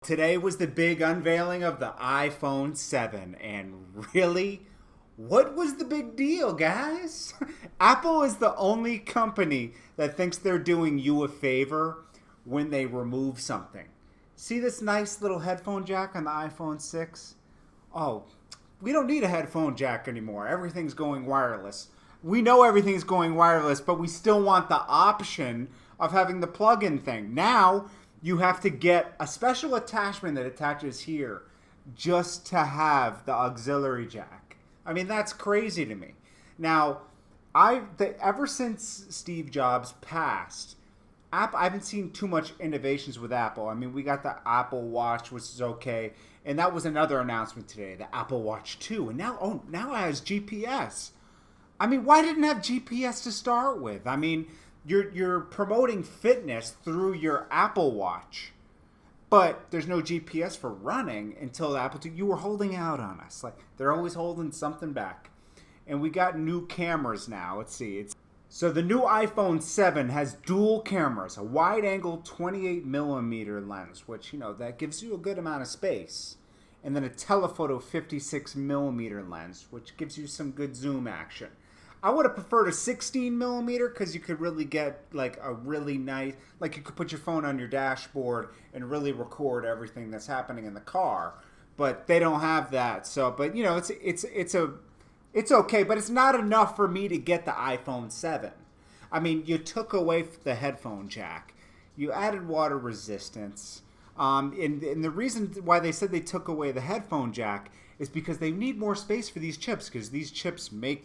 Today was the big unveiling of the iPhone 7, and really, what was the big deal, guys? Apple is the only company that thinks they're doing you a favor when they remove something. See this nice little headphone jack on the iPhone 6? Oh, we don't need a headphone jack anymore. Everything's going wireless. We know everything's going wireless, but we still want the option of having the plug-in thing. Now, you have to get a special attachment that attaches here just to have the auxiliary jack. I mean, that's crazy to me. Now, ever since Steve Jobs passed, I haven't seen too much innovations with Apple. I mean, we got the Apple Watch, which is okay, and that was another announcement today, the Apple Watch 2, and now it has GPS. I mean, why didn't it have GPS to start with? I mean, you're promoting fitness through your Apple Watch, but there's no GPS for running until the Apple 2. You were holding out on us. Like, they're always holding something back. And we got new cameras now. Let's see. So the new iPhone 7 has dual cameras, a wide-angle 28 millimeter lens, which, that gives you a good amount of space. And then a telephoto 56 millimeter lens, which gives you some good zoom action. I would have preferred a 16 millimeter because you could really get like a really nice, like you could put your phone on your dashboard and really record everything that's happening in the car. But they don't have that. So, but it's okay, but it's not enough for me to get the iPhone 7. I mean, you took away the headphone jack, you added water resistance, and the reason why they said they took away the headphone jack is because they need more space for these chips because these chips makes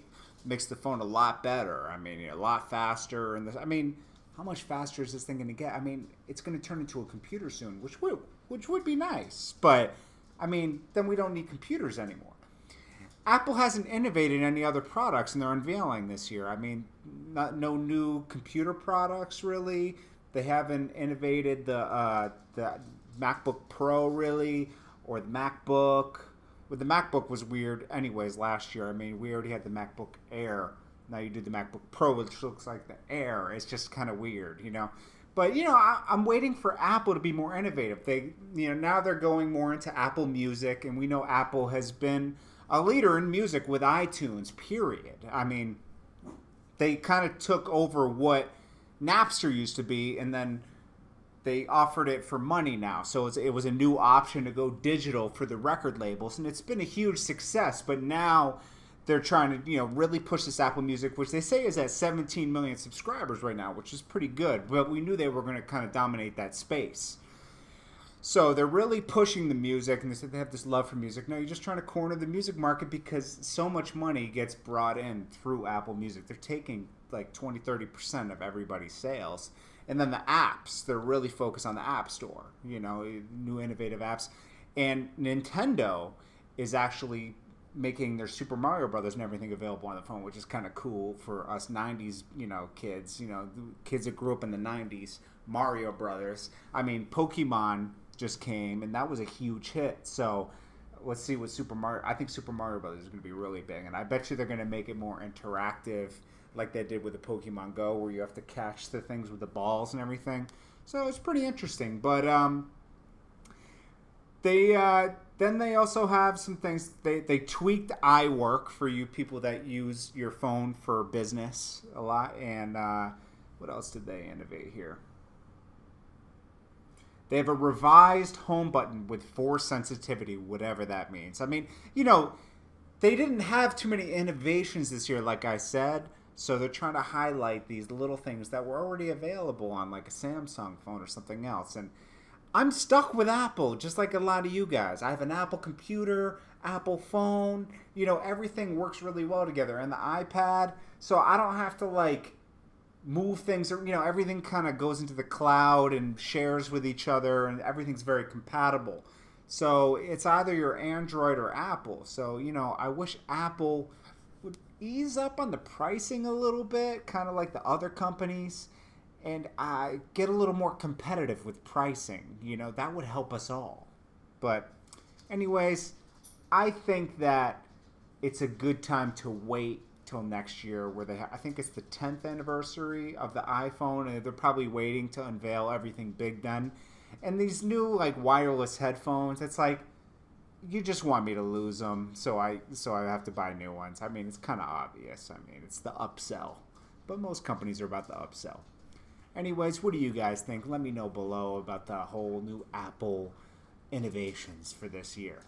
the phone a lot better. I mean, a lot faster. And how much faster is this thing going to get? I mean, it's going to turn into a computer soon, which would be nice. But I mean, then we don't need computers anymore. Apple hasn't innovated any other products, and they're unveiling this year. I mean, no new computer products really. They haven't innovated the MacBook Pro really, or the MacBook. But the MacBook was weird anyways last year. I mean, we already had the MacBook Air. Now you do the MacBook Pro, which looks like the Air. It's just kind of weird, But, I'm waiting for Apple to be more innovative. Now they're going more into Apple Music, and we know Apple has been a leader in music with iTunes, period. I mean, they kind of took over what Napster used to be, and then they offered it for money now. So it was a new option to go digital for the record labels, and it's been a huge success. But now they're trying to, really push this Apple Music, which they say is at 17 million subscribers right now, which is pretty good. But we knew they were going to kind of dominate that space. So they're really pushing the music, and they said they have this love for music. No, you're just trying to corner the music market because so much money gets brought in through Apple Music. They're taking like 20-30% of everybody's sales. And then the apps, they're really focused on the App Store, new innovative apps. And Nintendo is actually making their Super Mario Brothers and everything available on the phone, which is kind of cool for us 90s, kids, kids that grew up in the 90s, Mario Brothers. I mean, Pokemon just came, and that was a huge hit. So let's see what Super Mario, I think Super Mario Brothers is going to be really big. And I bet you they're going to make it more interactive, like they did with the Pokemon Go, where you have to catch the things with the balls and everything. So it's pretty interesting. But they also have some things. They tweaked iWork for you people that use your phone for business a lot. And what else did they innovate here? They have a revised home button with force sensitivity, whatever that means. I mean, they didn't have too many innovations this year, like I said. So they're trying to highlight these little things that were already available on like a Samsung phone or something else. And I'm stuck with Apple, just like a lot of you guys. I have an Apple computer, Apple phone. Everything works really well together. And the iPad, so I don't have to move things. Everything kind of goes into the cloud and shares with each other, and everything's very compatible. So it's either your Android or Apple. So, I wish Apple would ease up on the pricing a little bit, kind of like the other companies, and get a little more competitive with pricing. That would help us all. But anyways, I think that it's a good time to wait till next year, where I think it's the 10th anniversary of the iPhone, and they're probably waiting to unveil everything big then. And these new like wireless headphones, it's like you just want me to lose them, so I have to buy new ones. I mean, it's kind of obvious. I mean, it's the upsell, but most companies are about the upsell. Anyways, what do you guys think? Let me know below about the whole new Apple innovations for this year.